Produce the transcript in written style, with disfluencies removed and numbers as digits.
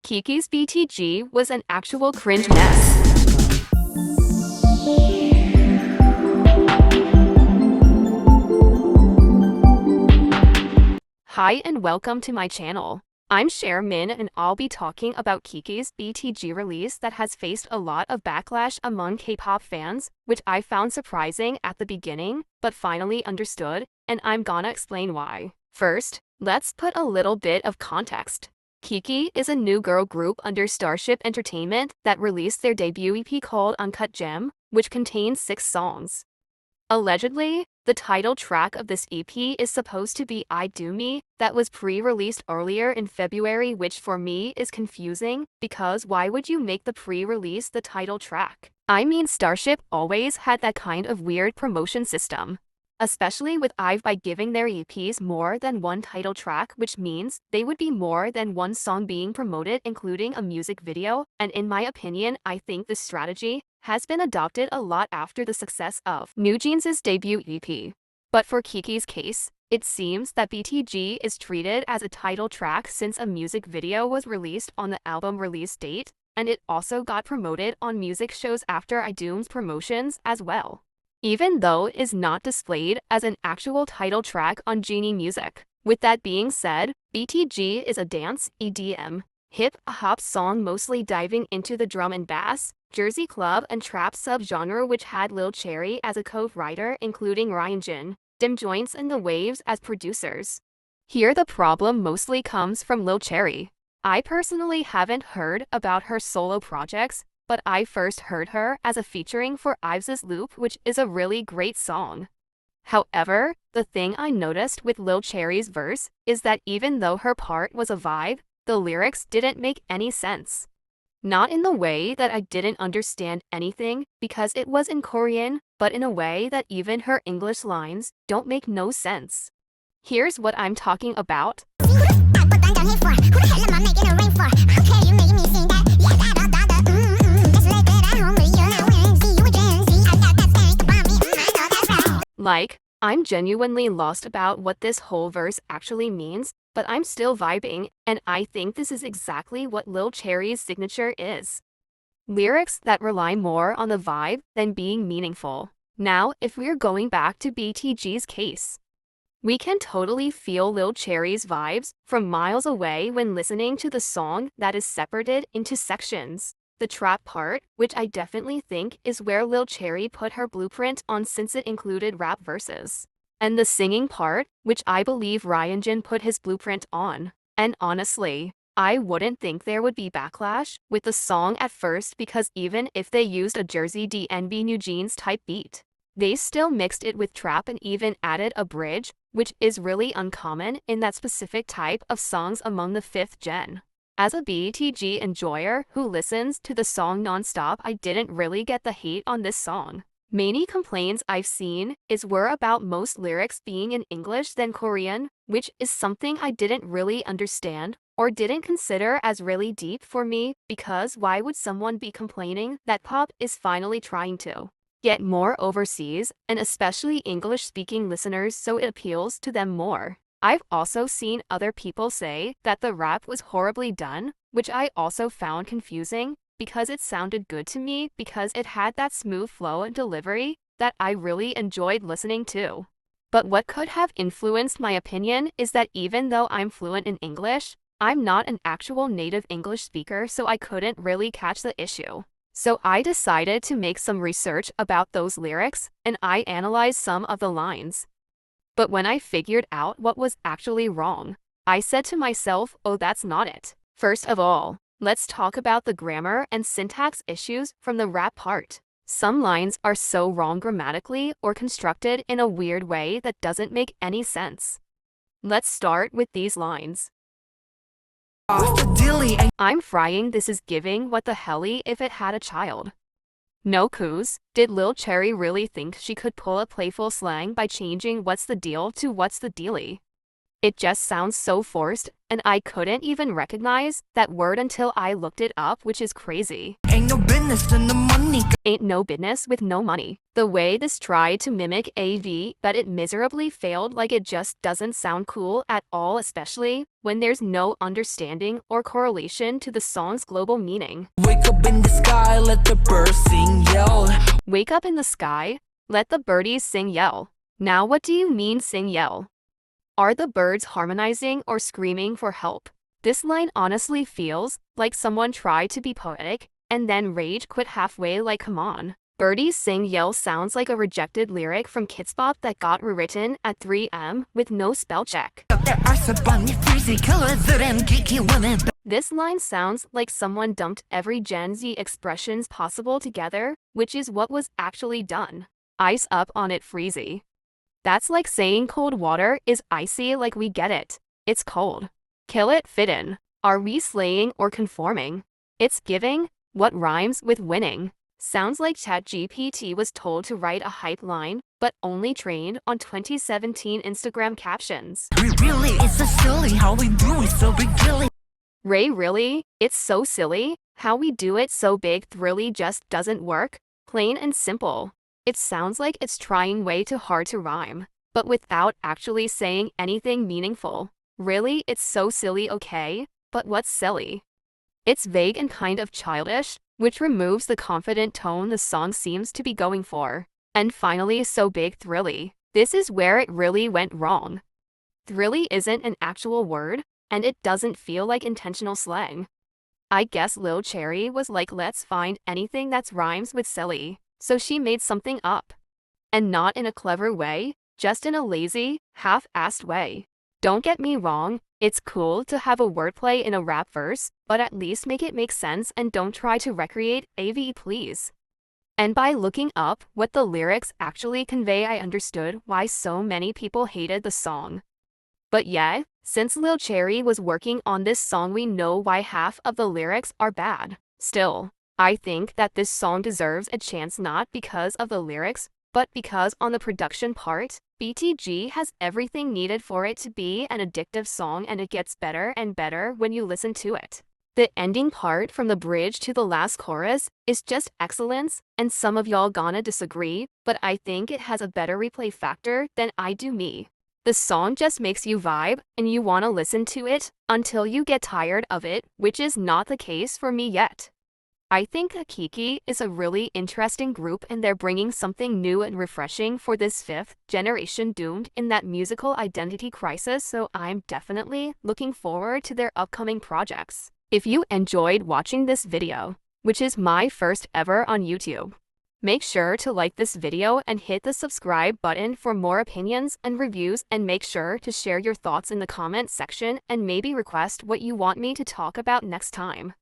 KiiiKii's BTG was an actual cringe mess. Hi and welcome to my channel. I'm ShareMin and I'll be talking about KiiiKii's BTG release that has faced a lot of backlash among K-pop fans, which I found surprising at the beginning, but finally understood, and I'm gonna explain why. First, let's put a little bit of context. KiiiKii's is a new girl group under Starship Entertainment that released their debut EP called Uncut Gem, which contains 6 songs. Allegedly, the title track of this EP is supposed to be I Do Me, that was pre-released earlier in February, which for me is confusing, because why would you make the pre-release the title track? I mean, Starship always had that kind of weird promotion system. Especially with IVE by giving their EPs more than one title track, which means they would be more than one song being promoted, including a music video, and in my opinion, I think this strategy has been adopted a lot after the success of NewJeans' debut EP. But for KiiiKii's case, it seems that BTG is treated as a title track since a music video was released on the album release date, and it also got promoted on music shows after iDoom's promotions as well, even though it is not displayed as an actual title track on Genie Music. With that being said, BTG is a dance, EDM, hip-hop song mostly diving into the drum and bass, Jersey club and trap subgenre, which had Lil Cherry as a co-writer, including Ryujin, Dim Joints and The Waves as producers. Here the problem mostly comes from Lil Cherry. I personally haven't heard about her solo projects, but I first heard her as a featuring for IVE's Loop, which is a really great song. However, the thing I noticed with Lil Cherry's verse is that even though her part was a vibe, the lyrics didn't make any sense. Not in the way that I didn't understand anything because it was in Korean, but in a way that even her English lines don't make no sense. Here's what I'm talking about. Like, I'm genuinely lost about what this whole verse actually means, but I'm still vibing, and I think this is exactly what Lil Cherry's signature is. Lyrics that rely more on the vibe than being meaningful. Now, if we're going back to BTG's case, we can totally feel Lil Cherry's vibes from miles away when listening to the song that is separated into sections. The trap part, which I definitely think is where Lil Cherry put her blueprint on since it included rap verses. And the singing part, which I believe Ryujin put his blueprint on. And honestly, I wouldn't think there would be backlash with the song at first because even if they used a Jersey DNB NewJeans type beat, they still mixed it with trap and even added a bridge, which is really uncommon in that specific type of songs among the 5th gen. As a BTG enjoyer who listens to the song nonstop, I didn't really get the hate on this song. Many complaints I've seen were about most lyrics being in English than Korean, which is something I didn't really understand or didn't consider as really deep for me, because why would someone be complaining that pop is finally trying to get more overseas, and especially English-speaking listeners, so it appeals to them more? I've also seen other people say that the rap was horribly done, which I also found confusing because it sounded good to me because it had that smooth flow and delivery that I really enjoyed listening to. But what could have influenced my opinion is that even though I'm fluent in English, I'm not an actual native English speaker, so I couldn't really catch the issue. So I decided to make some research about those lyrics, and I analyzed some of the lines. But when I figured out what was actually wrong, I said to myself, oh, that's not it. First of all, let's talk about the grammar and syntax issues from the rap part. Some lines are so wrong grammatically or constructed in a weird way that doesn't make any sense. Let's start with these lines. I'm frying, this is giving what the helly if it had a child. No coos, did Lil Cherry really think she could pull a playful slang by changing what's the deal to what's the dealie? It just sounds so forced, and I couldn't even recognize that word until I looked it up, which is crazy. Ain't no business with no money. Ain't no business with no money. The way this tried to mimic AV, but it miserably failed. Like, it just doesn't sound cool at all, especially when there's no understanding or correlation to the song's global meaning. Wake up in the sky, let the birds sing, yell. Wake up in the sky, let the birdies sing, yell. Now what do you mean sing, yell? Are the birds harmonizing or screaming for help? This line honestly feels like someone tried to be poetic and then rage quit halfway. Like, come on. Birdies sing yell sounds like a rejected lyric from Kids Bop that got rewritten at 3M with no spell check. There are some bunny freezy colors and geeky women. This line sounds like someone dumped every Gen Z expressions possible together, which is what was actually done. Ice up on it, freezy. That's like saying cold water is icy. Like, we get it. It's cold. Kill it, fit in. Are we slaying or conforming? It's giving. What rhymes with winning? Sounds like ChatGPT was told to write a hype line, but only trained on 2017 Instagram captions. Really, it's so silly how we do it so big, really. Ray, really? It's so silly. How we do it so big, thrilly just doesn't work. Plain and simple. It sounds like it's trying way too hard to rhyme, but without actually saying anything meaningful. Really, it's so silly, okay? But what's silly? It's vague and kind of childish, which removes the confident tone the song seems to be going for. And finally, so big, thrilly. This is where it really went wrong. Thrilly isn't an actual word, and it doesn't feel like intentional slang. I guess Lil Cherry was like, let's find anything that rhymes with silly. So she made something up. And not in a clever way, just in a lazy, half-assed way. Don't get me wrong, it's cool to have a wordplay in a rap verse, but at least make it make sense and don't try to recreate AV, please. And by looking up what the lyrics actually convey, I understood why so many people hated the song. But yeah, since Lil Cherry was working on this song, we know why half of the lyrics are bad. Still, I think that this song deserves a chance, not because of the lyrics, but because on the production part, BTG has everything needed for it to be an addictive song, and it gets better and better when you listen to it. The ending part from the bridge to the last chorus is just excellence, and some of y'all gonna disagree, but I think it has a better replay factor than I do me. The song just makes you vibe, and you wanna listen to it until you get tired of it, which is not the case for me yet. I think KiiiKiii's is a really interesting group, and they're bringing something new and refreshing for this fifth generation doomed in that musical identity crisis, so I'm definitely looking forward to their upcoming projects. If you enjoyed watching this video, which is my first ever on YouTube, make sure to like this video and hit the subscribe button for more opinions and reviews, and make sure to share your thoughts in the comment section and maybe request what you want me to talk about next time.